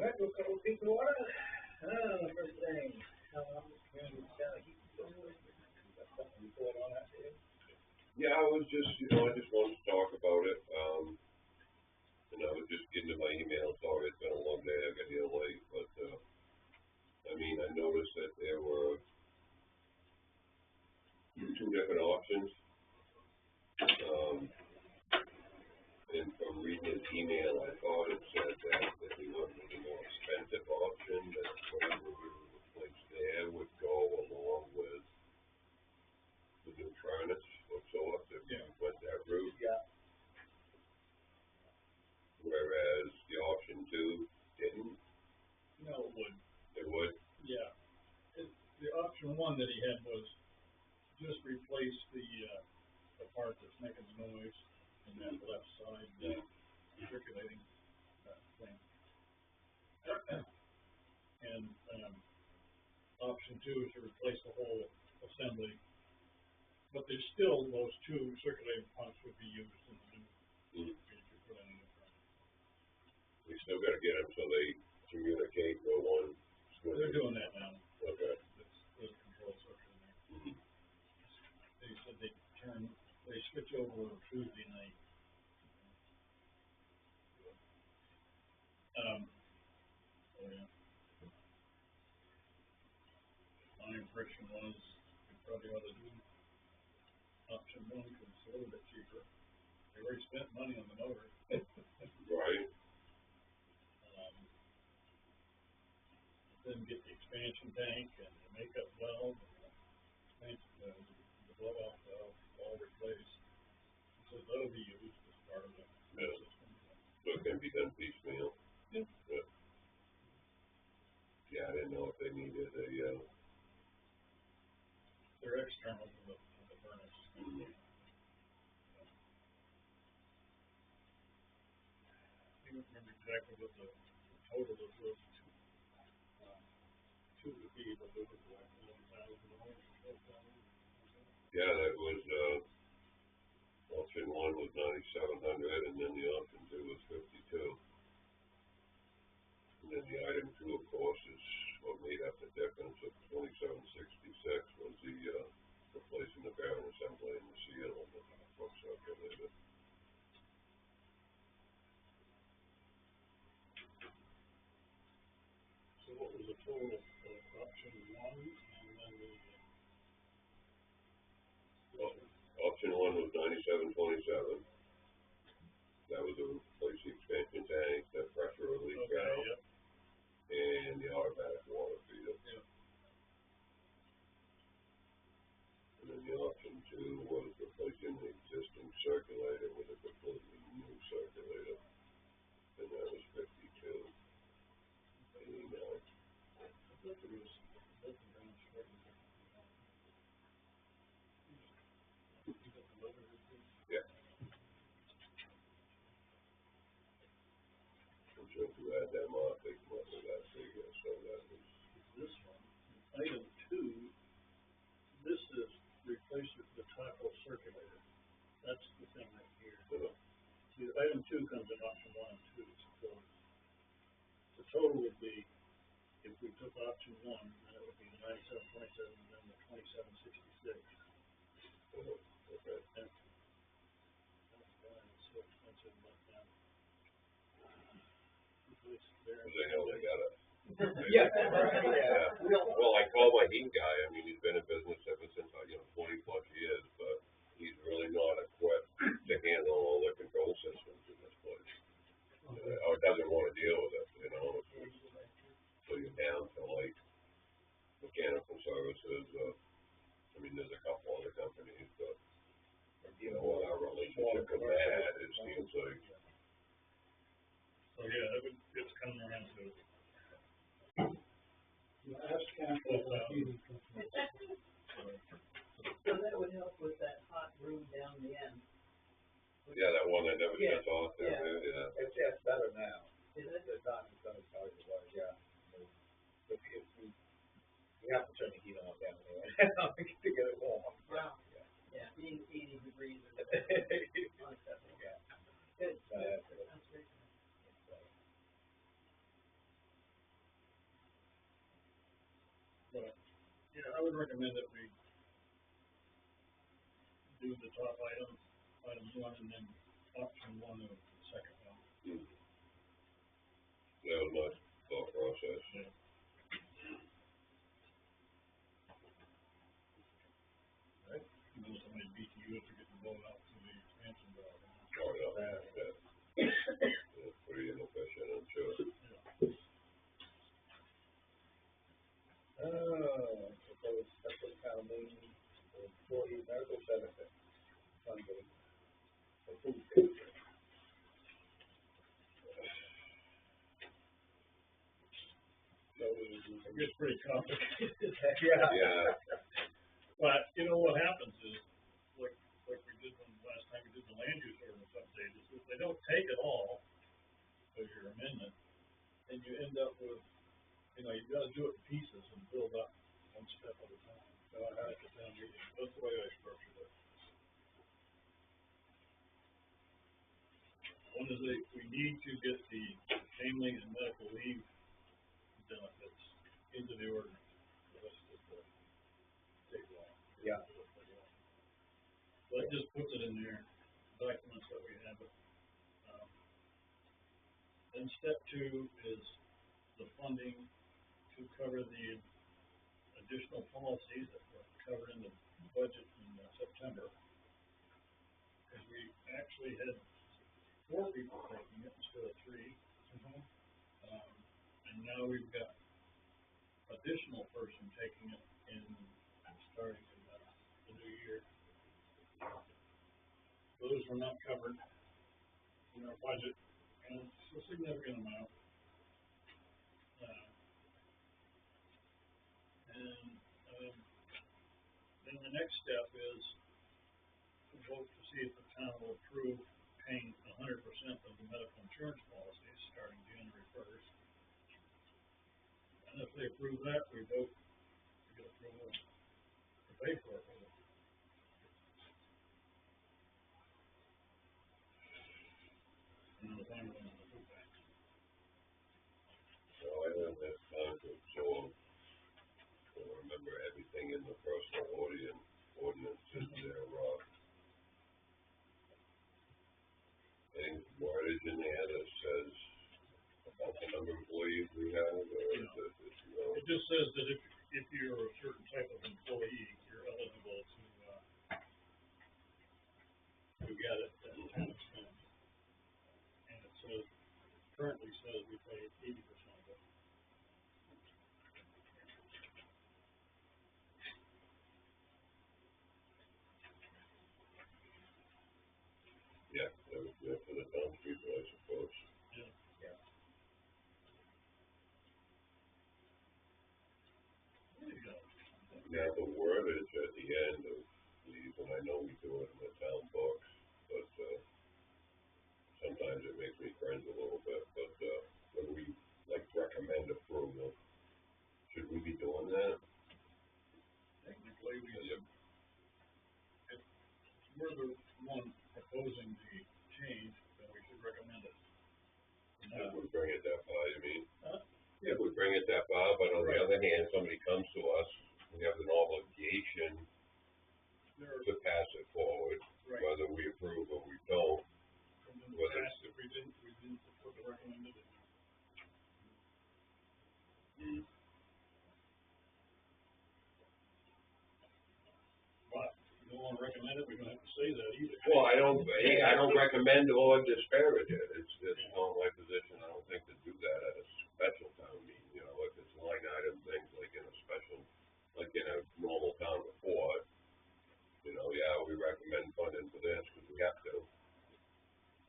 Alright, we'll couple people order. First thing, community heat bill. Got something to report on that, Dave? Yeah, I was just, I just wanted to talk about it. And I was just getting to my email. Sorry, it's been a long day. I got here late, but I mean, I noticed that there were two different options. And from reading his email, I thought it said that if he wanted the more expensive option, that whatever we replaced there would go along with the new furnace of sorts if you went that route. Yeah. Whereas the option 2 didn't. No, it would. It would? Yeah. The option 1 that he had was just replace the part that's making the noise in that left side, circulating thing. And option 2 is to replace the whole assembly. But there's still those 2 circulating pumps would be used in the new put in a new front. We still got to get them so they communicate go one. They're doing that now. Okay. There's a control circuit in there. They said they switch over Tuesday night. My impression was we probably ought to do option 1 because it's a little bit cheaper. They already spent money on the motor. Right. Then get the expansion tank and the makeup valve and the blow-off valve all replaced. So that'll be used as part of the system. So it can be done piecemeal. Yeah. Yeah, I didn't know if they needed a. They're external to the furnace. Mm-hmm. I don't remember exactly what the total of those two would be, but those were like $11,000. Yeah, that was option 1 was 9,700, and then the option 2 was 52. And then the item 2, of course, is what made up the difference of 2766 was the replacing the bearing assembly and the seal on the truck circulator. So what was the total of option 1 and then Option 1 was 9727. That was to replace the expansion tank, the pressure relief valve, and the automatic water feeder. Yeah. And then the option 2 was replacing the existing circulator with a completely new circulator, and that was 52. I thought there was something down short. Yeah. I'm sure if you add them up, they come up with that figure. So that was this one. Item 2, this is replace the taco circulator. That's the thing right here. See, item 2 comes in option 1 and 2. So the total would be, if we took option 1, then it would be the 9727 and then the 2766. okay. That's so expensive like that. Because they know they got it. Yeah, right, yeah. Well, I called my heat guy. I mean, he's been in business ever since 20 plus years, but he's really not equipped to handle all the control systems in this place. Or doesn't want to deal with it, So you're down to like mechanical services. I mean, there's a couple other companies, but what our relationship with that, it seems like. So yeah, it's coming around to. Ask Campbell if he can. So that would help with that hot room down the end. Yeah, that one that never shuts off there. Yeah. It's better now. Is it? The time is going to tell you what, yeah. But you have to turn the heat on down there to get it warm. Wow. Yeah, being 80 degrees is unacceptable. Yeah. Good. That's great. recommend that we do the top item 1, and then option 1 of the second one. That was my thought process. Yeah. Right? And then somebody beat you up to get the vote out to the expansion bill. Oh, yeah, that's pretty inefficient, I'm sure. Proposed special town meeting for employee medical benefit funding. It gets pretty complicated. Yeah, But, you know, what happens is, like we did last time we did the land use ordinance update, is if they don't take it all as your amendment, then you end up with, you know, you've got to do it in pieces and build up one step at a time. So I had to tell you, that's the way I structured it. One is that we need to get the family and medical leave benefits into the ordinance. So that's just the state law. Yeah. So that just puts it in their documents that we have. Then step 2 is the funding to cover the additional policies that were covered in the budget in September. Because we actually had 4 people taking it instead of 3. And now we've got additional person taking it in starting in the new year. Those were not covered in our budget, and it's a significant amount. Then the next step is to vote to see if the town will approve paying 100% of the medical insurance policies starting January 1st. And if they approve that, we vote to get approval to pay for it. And the final one is the food bank. so I haven't had time to absorb or remember everything in the personal ordinance, is there, any wordage in there that says about the number of employees we have, or is it, you know? It just says that if you're a certain type of employee, you're eligible to get it at 10%. And it says, currently says we pay 80% of it. Yeah, that was good for the townspeople, I suppose. Yeah. There you go. Now, the wordage at the end of these, and I know we do it in the town books, but, sometimes it makes me cringe a little bit, but, when we, like, recommend approval, should we be doing that? Technically, if we're the one proposing the change, then we should recommend it. If we bring it that far, you mean? Yeah. If we bring it that far, but on the other hand, somebody comes to us, we have an obligation to pass it forward, Right. whether we approve or we don't. And then Whether pass it, we didn't put the recommended in. But if you don't want to recommend it, we don't have to say that either. Well, I don't recommend or disparage it. It's not my position, I don't think, to do that at a special town meeting, you know, if it's line item things like in a special, like in a normal town report, you know, yeah, we recommend funding for this because we have to.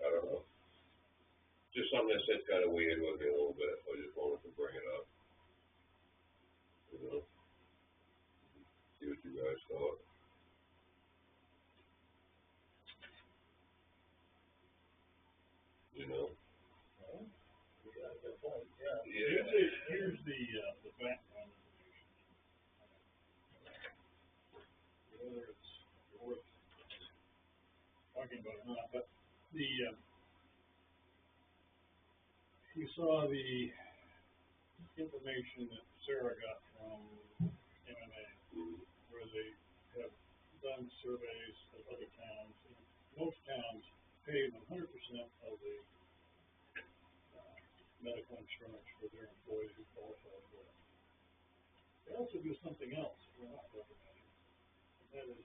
I don't know. Just something that sits kind of weird with me a little bit, I just wanted to bring it up. You know, see what you guys thought. You know? Yeah. Here's the background information. Whether it's worth talking about or not, but you saw the information that Sarah got from MMA. they have done surveys of other towns, and most towns pay 100% of the medical insurance for their employees who qualify for it. They also do something else we're not recommending, and that is,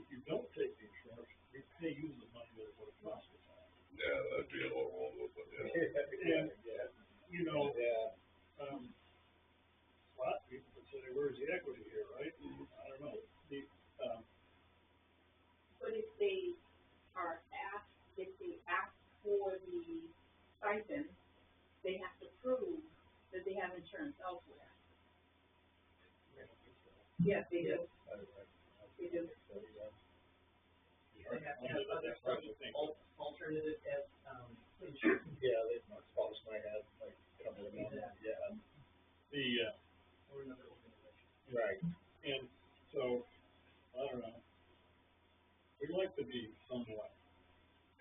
if you don't take the insurance, we pay you the money that it would have cost the town. Yeah, that'd be a little over, but yeah. And, you know, a lot of people would say, where's the equity here, right? I don't know. But if they ask for the stipend, they have to prove that they have insurance elsewhere. Yes, they do. They do. They have to have other alternative as, insurance. Yeah, my spouse might have, like, cover them on that, yeah. Or another organization. Right. And so, I don't know. We like to be somewhat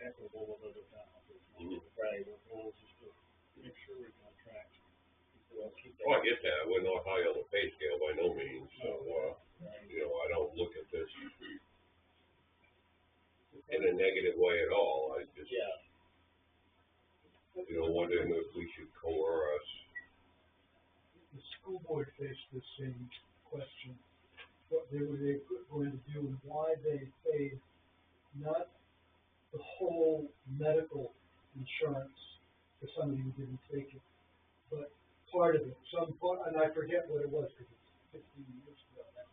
equitable with other towns. Right. Our goal is to make sure we can attract people. Oh, I get that. We're not high on the pay scale by no means, so, you know, I don't look at this in a negative way at all. I just, you know, wondering if we should coerce. The school board faced the same question, what they were going to do and why they paid not the whole medical insurance for somebody who didn't take it, but part of it, some part, and I forget what it was because it's 15 years ago now.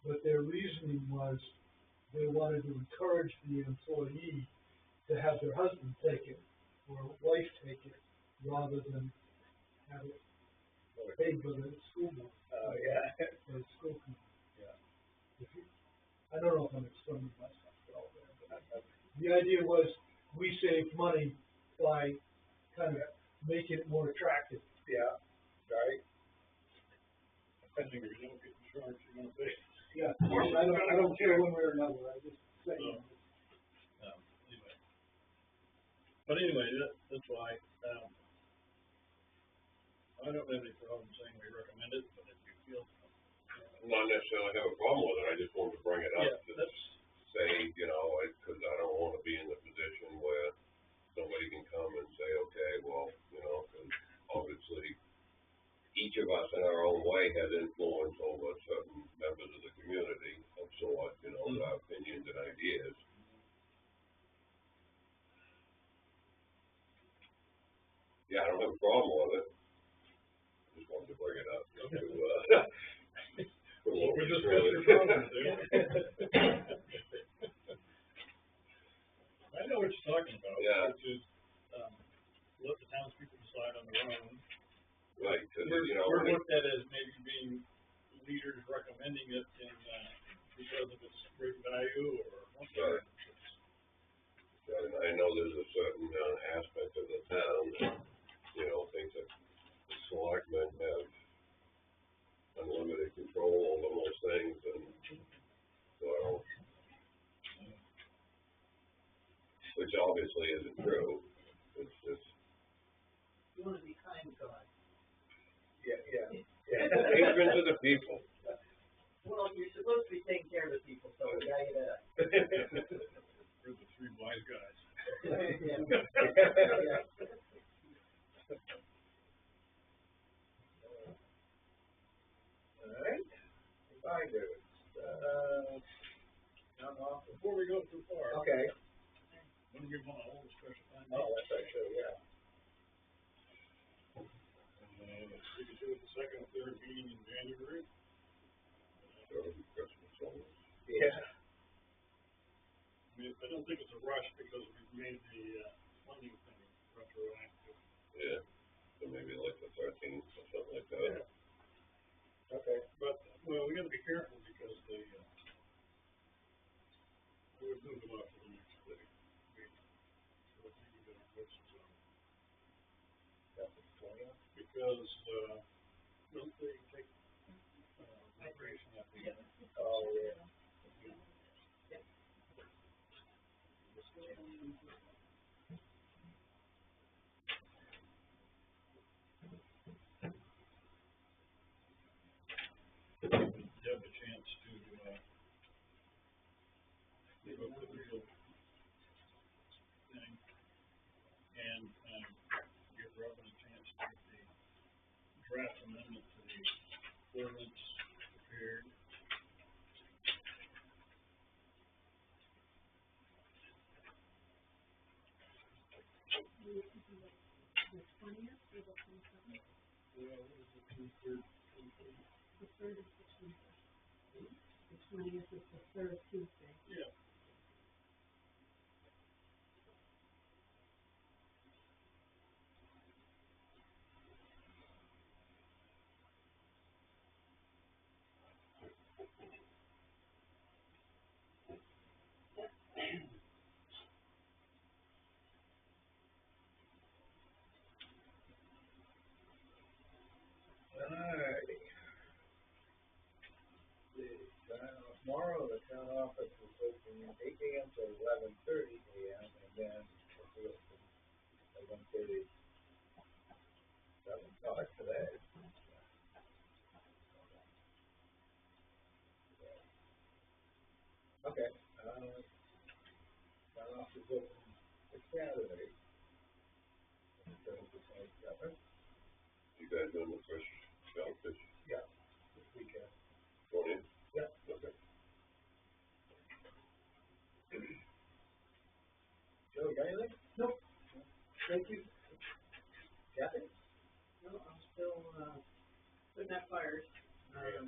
But their reasoning was they wanted to encourage the employee to have their husband take it or wife take it rather than have it paid by the school board. Or the school committee. I don't know if I'm explaining myself well there, but the idea was we save money by kind of making it more attractive. Yeah, right. I think if you don't get insurance, you're gonna pay. Yeah, I don't care one way or another, I just say. Anyway. But anyway, that's why, I don't have any problem saying we recommend it, but if you feel. Not necessarily have a problem with it, I just wanted to bring it up to say, you know, because I don't want to be in the position where somebody can come and say, okay, well, you know, because obviously each of us in our own way has influence over certain members of the community of sort, you know, our opinions and ideas. Yeah, I don't have a problem with it. Just wanted to bring it up. What we discussed your problems, dude. I know what you're talking about. Yeah. Which is, let the townspeople decide on their own. Right, because, you know. We're looked at as maybe being leaders recommending it in, because of its great value or something. Right. And I know there's a certain aspect of the town that, you know, thinks that the selectmen have unlimited control over most things, and so, which obviously isn't true. It's just. You wanna be kind to God. Patron to the people. Well, you're supposed to be taking care of the people, so you gotta. We're the three wise guys. All right. Reminders. Before we go too far. Okay. When do we want to hold a special time? Oh, that's right, sure, yeah. We could do it the second or third meeting in January. Yeah. I mean, I don't think it's a rush because we've made the, funding thing retroactive. Yeah, so maybe like the 13th or something like that. Yeah. Okay. But, well, we gotta be careful because they, we would move it off to the next day. So I think we gotta put some, because, don't they take, migration after that? Oh, yeah. You have a chance to, permits prepared. The twentieth or the 27th? Yeah, what is it, 23rd? The third is the 21st. The 20th is the third Tuesday. Yeah. Alrighty. Tomorrow, the town office is open 8 AM to 11:30 AM, and then it'll be open 11:30, 7 o'clock today. Okay, town office is open this Saturday, Thursday, 27th. You guys doing the fish, shellfish, Yeah, this weekend. going in? Yeah. Okay. Joe, got anything? Nope. Thank you. Kathy? No, I'm still, putting out fires. Yeah.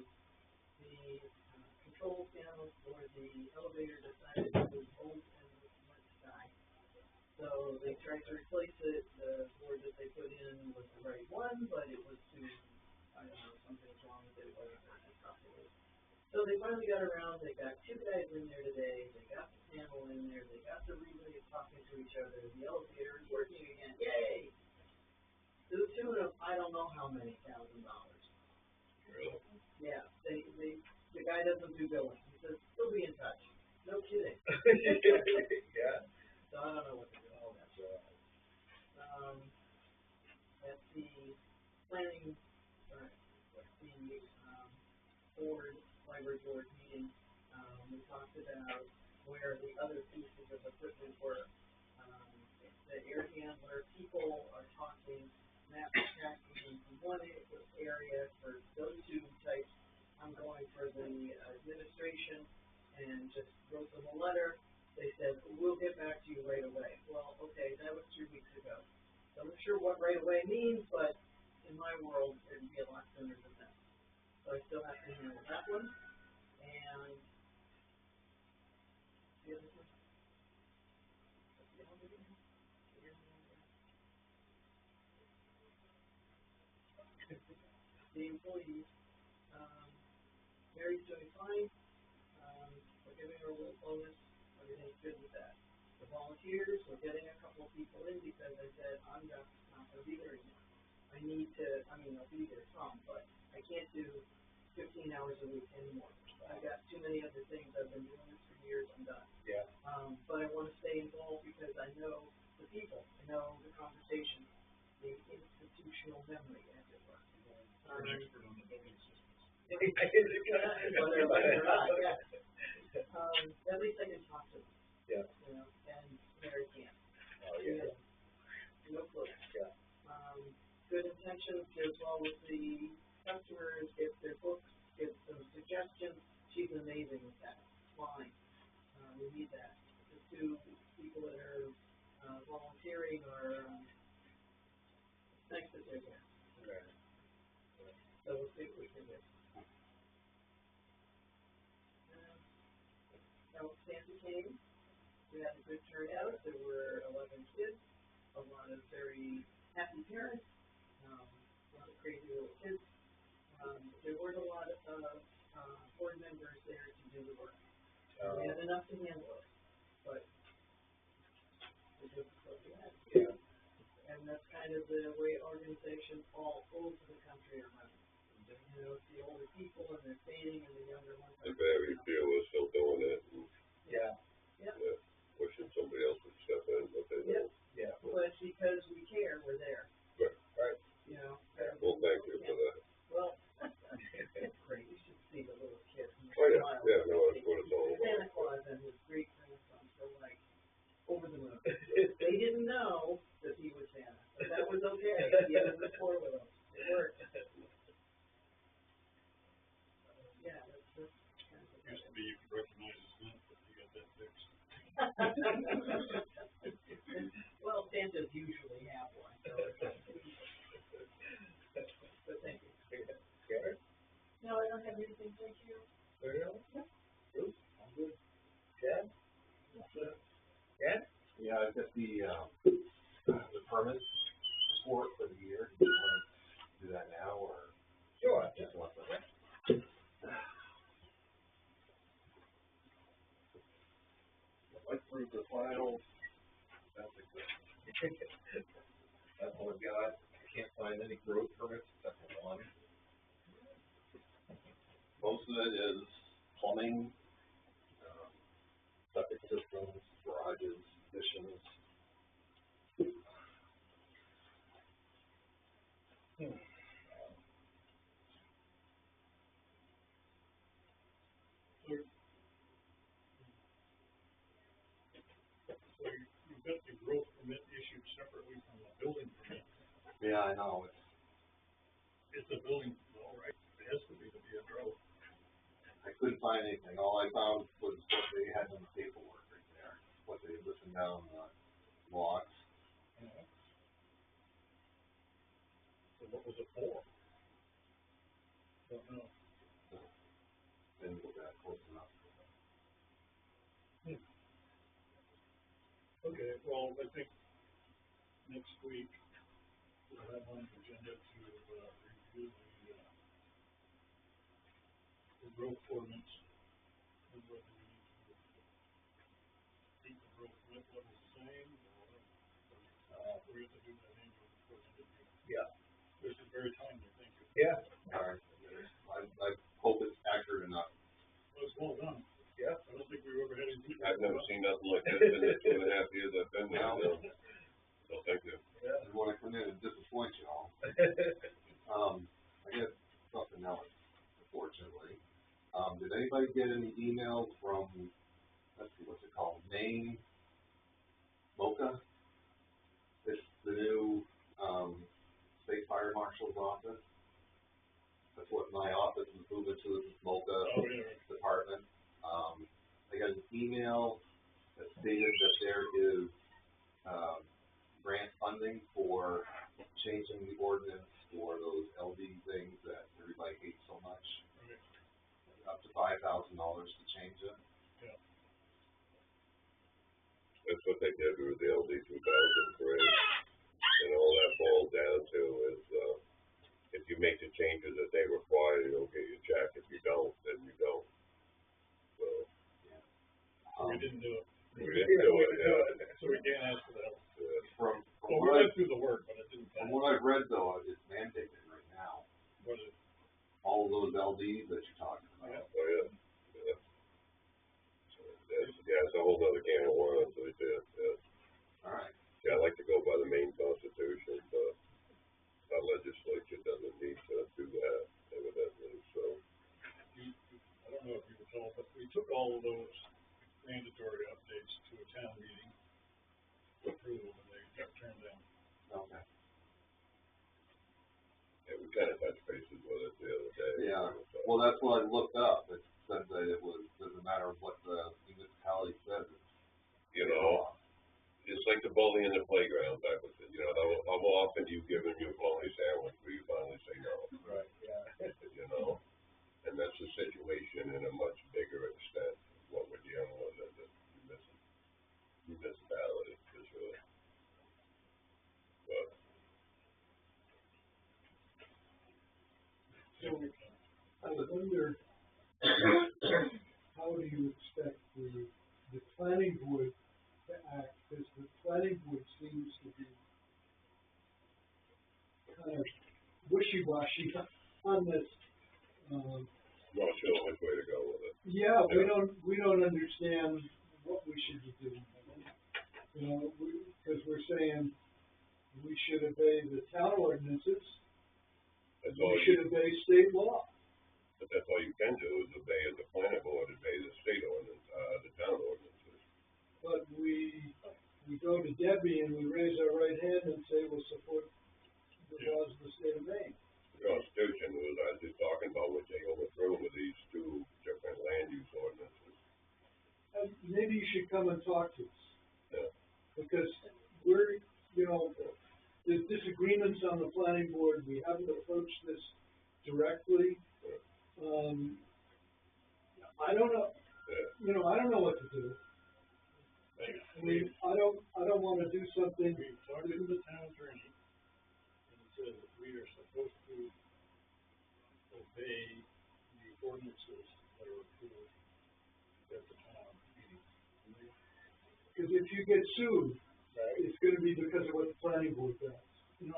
The, control panel for the elevator decided it was old and was going to die. So they tried to replace it, the board that they put in was the right one, but it was too, I don't know, something was wrong with it, it wasn't working properly. So they finally got around, they got 2 guys in there today, they got the panel in there, they got the relays talking to each other, the elevator is working again, yay! To the tune of, I don't know how many $1,000. Really? Yeah, the guy doesn't do billing, he says, he'll be in touch. No kidding. Yeah. So I don't know what to do, all that. At the planning, board, library board meeting, we talked about where the other pieces of equipment were. The air handler, people are talking, map tracking in one area for those 2 types. I'm going for the administration and just wrote them a letter. They said, we'll get back to you right away. Well, okay, that was 3 weeks ago. So I'm not sure what right away means, but in my world, it'd be a lot sooner than that. So I still have to handle that one. And the other one. The employees, Mary's doing fine. We're giving her a little bonus. Everything's good with that. The volunteers, we're getting a couple of people in because I said, I'm not gonna be there anymore. I need to, I'll be there some, but I can't do 15 hours a week anymore. I got too many other things. I've been doing this for years. I'm done. Yeah. But I want to stay involved because I know the people, I know the conversation, the institutional memory, as it were. We're an expert on the building systems. Whether or not, yeah. At least I can talk to them. Yeah. You know, and Mary can't. Oh, yeah. No clue. Yeah. Good intentions as well with the customers, get their books, get some suggestions. She's amazing with that. Fine. We need that. The 2 people that are volunteering are nice that they're there. Right. So we'll see what we can do. Santa came. We had a good turnout. There were 11 kids, a lot of very happy parents, a lot of crazy little kids. There weren't a lot of board members there to do the work. We had enough to handle it, but it was what we had. Yeah. And that's kind of the way organizations all over the country are running. You know, it's the older people and they're fading and the younger ones The are. very few are still doing it, and, Yeah. wishing somebody else would step in, but they don't. Yeah. But because we care, we're there. Right. Right. You know. Well, thank you for that. Well, it's great. You should see the little kids. Oh, yeah, yeah, no, that's what it's all about. Santa Claus and his great grandsons were like over the moon. They didn't know that he was Santa, but that was okay. He had his rapport with them. It worked. That's all I've got. I can't find any growth permits except for one. Most of it is plumbing, septic systems, garages, additions. So you've got the growth permit issued separately from the building permit. Yeah, I know, It's a building, all right, it has to be a growth. I couldn't find anything. All I found was what they had in the paperwork right there, what they had written down the logs. So what was it for? Don't know. Didn't look at it close enough. Okay, well, I think next week we'll have on the agenda to, review the growth ordinance and whether we need to keep the growth permit level the same or we have to do that annually before the end of the year. Yeah. This is very timely, thank you. Yeah. All right. I hope it's accurate enough. Well, it's well done. Yeah. I don't think we've ever had anything. I've never seen nothing like this in the 2.5 years I've been there, so, thank you. Yeah. I want to come in and disappoint you all. I guess something else, unfortunately. Did anybody get any emails from, let's see, what's it called, Maine MOCA? It's the new, state fire marshal's office. That's what my office is moving to, is MOCA department. I got an email that stated that there is, grant funding for changing the ordinance for those LD things that everybody hates so much. Up to $5,000 to change it. Yeah. That's what they did with the LD 2003. And all that boils down to is, if you make the changes that they require, you'll get your check. If you don't, then you don't. So. We didn't do it. We didn't do it, yeah. So we can't ask for the help. From Well, we went through the work, but it didn't pass. From what I've read though, it's mandated right now. Was it? All of those LDs that you're talking about. Yeah. Oh, yeah. Yeah, it's a whole other can of worms right there, yeah. All right. Yeah, I like to go by the Maine Constitution, but our legislature doesn't need to do that, evidently, so. I don't know if you were told, but we took all of those mandatory updates to a town meeting for approval, and they got turned down. Okay. Yeah, we kind of touched bases with it the other day. Yeah. Well, that's what I looked up. It said that it doesn't matter what the municipality says. You know, it's like the bully in the playground type of thing. You know, how often do you give them your bologna sandwich where you finally say no? Right, yeah. You know, and that's the situation in a much bigger extent of what we're dealing with as a municipality, for sure. But. So, I wonder, how do you expect the planning board to act, because the planning board seems to be kind of wishy-washy on this, Not sure which way to go with it. yeah, we don't understand what we should be doing. You know, because we're saying we should obey the town ordinances, we should obey state law. But that's all you can do is obey as a planning board, obey the state ordinance, the town ordinances. But we go to Debbie and we raise our right hand and say we'll support the laws of the state of Maine. The Constitution was, I was just talking about what they overthrew with these two different land use ordinances. And maybe you should come and talk to us. Yeah. Because we're, there's disagreements on the planning board, we haven't approached this directly. I don't know, I don't know what to do. I mean, I don't wanna do something. We talked to the town attorney, and he said that we are supposed to obey the ordinances that are approved at the town meeting. Because if you get sued, right? it's gonna be because of what the planning board does. No,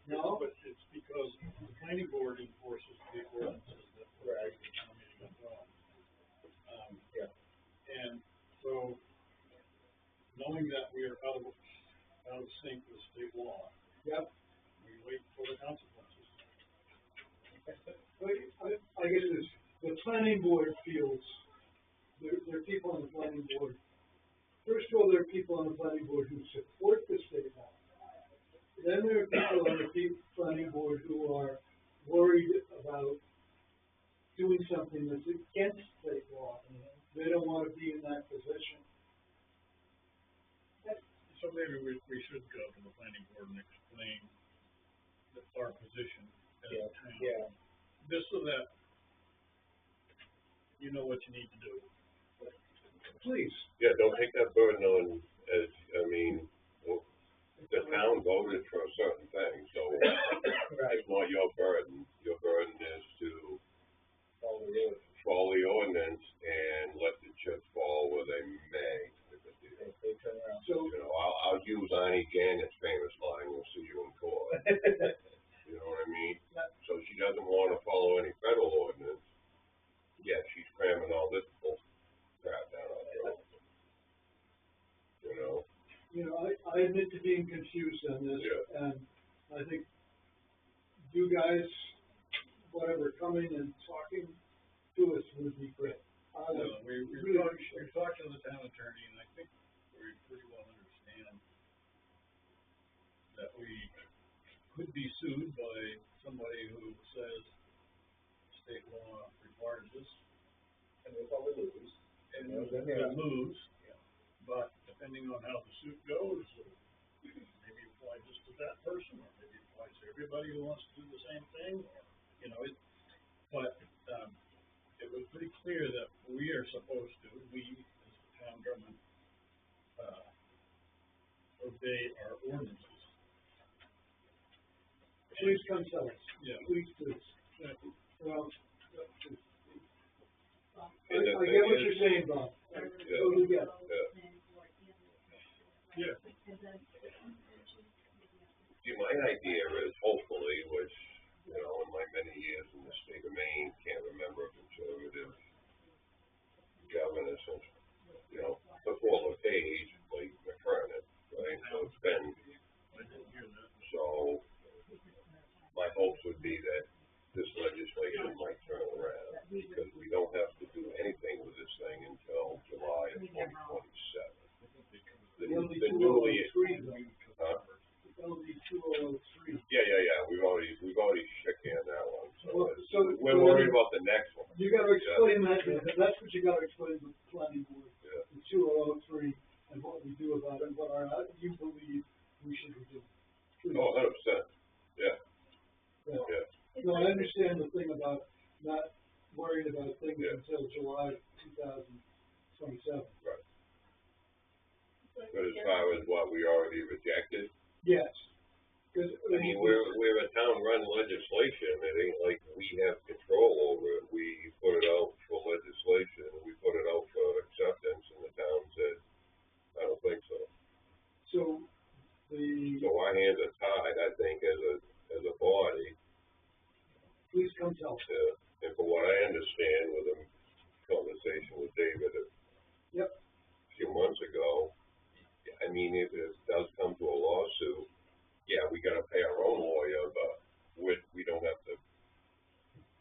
No? but it's because the planning board enforces the ordinances that were Right. the town meeting as well. Yeah. And so, knowing that we are out of sync with state law, Yep. we wait for the consequences. But I guess it's, the planning board feels, there are people on the planning board. First of all, there are people on the planning board who support the state law. Then there are people on the planning board who are worried about doing something that's against state law. They don't wanna be in that position. So maybe we should go to the planning board and explain our position as a town. Yeah, Just so that you know what you need to do. Please. Yeah, don't take that burden on, as, I mean, well, the town voted for a certain thing, so right, it's not your burden. Your burden is to all the rules, follow the ordinance and let the chips fall where they may. they turn around. So, You know, I'll use Annie Gannett's famous line, "We'll see you in court." You know what I mean? So she doesn't wanna follow any federal ordinance, yet she's cramming all this bull crap down our throat. You know? I admit to being confused on this, Yeah. and I think you guys, whatever, coming and talking to us would be great. I would We've really talked to the town attorney, and I think we pretty well understand that we could be sued by somebody who says state law requires this, And we'll probably lose. and Yeah, then we'll lose. Yeah. But depending on how the suit goes, maybe apply just to that person, or maybe apply to everybody who wants to do the same thing, or, but, it was pretty clear that we are supposed to, we, as the town government, obey our ordinances. Please come tell us. Yeah. Please do. Well, I And the get thing what is- you're saying, Bob. I totally get it. Yeah. Yeah. See, my idea is hopefully, which, you know, in my many years in the state of Maine, can't remember a conservative governor since, you know, before LePage, like McKernan, right? So it's been, I didn't hear that. so my hopes would be that this legislation might turn around, because we don't have to do anything with this thing until July of 2027. It'll be The newly, 2003, huh? It'll be 2003. Yeah, we've already shook hand that one, Well, so so- we're worried about the next one. You gotta explain that, that's what you gotta explain to the planning board. Yeah. The 2003, and what we do about it, what you believe we should be doing. Please. Oh, 100%, yeah, Yeah. yeah, No, I understand the thing about not worrying about things Yeah. until July 2027. right. But as far as what we already rejected, Yes. Cause, I mean, we're a town-run legislation, it ain't like we have control over it. We put it out for legislation, we put it out for acceptance, and the town said, I don't think so. so, the, So our hands are tied, I think, as a body, please come tell us. and for what I understand with a conversation with David Yep. a few months ago, I mean, if it does come to a lawsuit, yeah, we gotta pay our own lawyer, but we don't have to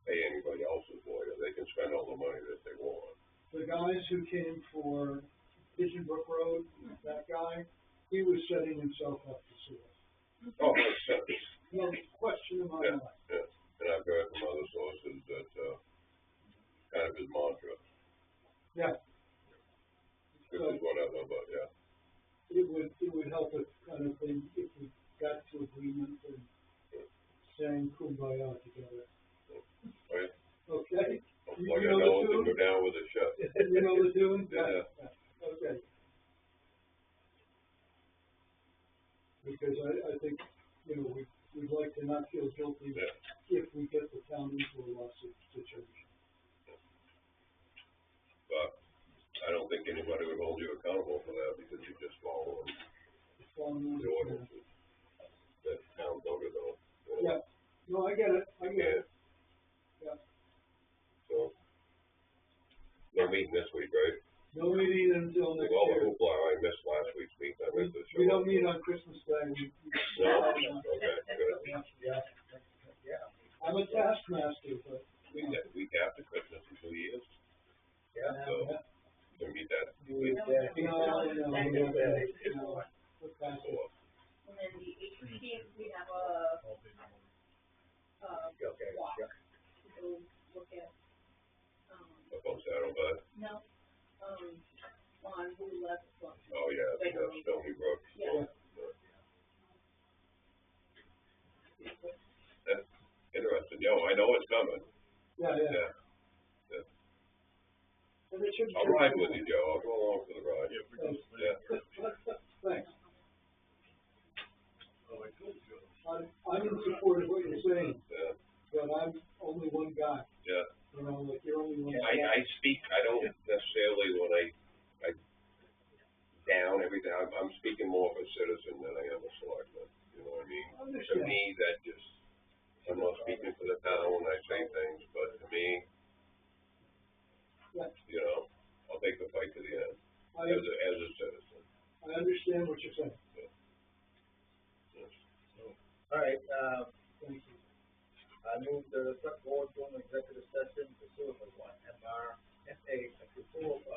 pay anybody else's lawyer. They can spend all the money that they want. The guys who came for Pigeon Brook Road, that guy, he was setting himself up to sue us. Oh, makes sense. No question in my Yeah, mind. yeah. And I've heard from other sources that, kind of his mantra, Yeah. this So is whatever, but yeah. it would help us kind of thing if we got to agreement and sang Kumbaya together. Right? Okay? I'll You plug a know the nose and tune? go down with a shut. You know the tune? Yeah. Okay. Because I think, you know, we'd like to not feel guilty Yeah. if we get the town into a lawsuit situation. But I don't think anybody would hold you accountable for that because you just follow them. the ordinances that town voted on. Yeah, no, I get it, Yeah. Yeah. So, no meeting this week, right? No meeting until With next all the year. hoopla, I missed last week's meeting, I missed the show. We don't meet on Christmas Day, No? Okay, good. Yeah, I'm a taskmaster, but. Week after Christmas in 2 years, yeah. so, can meet that You, No, yeah. no. We're past it. before. And then the 18th, we have a Okay, walk yeah. to go look at, Up on Saddleback. no, on Blue Level. Oh, yeah, Stony Brook. Yeah. That's interesting, I know it's coming. Yeah. Yeah. And it should. I'll ride with you, Joe, I'll go along for the ride. Yeah. Thanks. Oh, I told you. I'm in support of what you're saying, Yeah, but I'm only one guy, yeah. like you're only one guy. I speak, I don't necessarily, when I down everything, I'm speaking more of a citizen than I am a selectman, you know what I mean? To Understand. me, that just, I'm not speaking for the town when I say things, but to me, Yeah. I'll take the fight to the end, I as a citizen. understand what you're saying. Yes. All right, Thank you. I moved the select board to an executive session pursuant to one MRSA, section 405,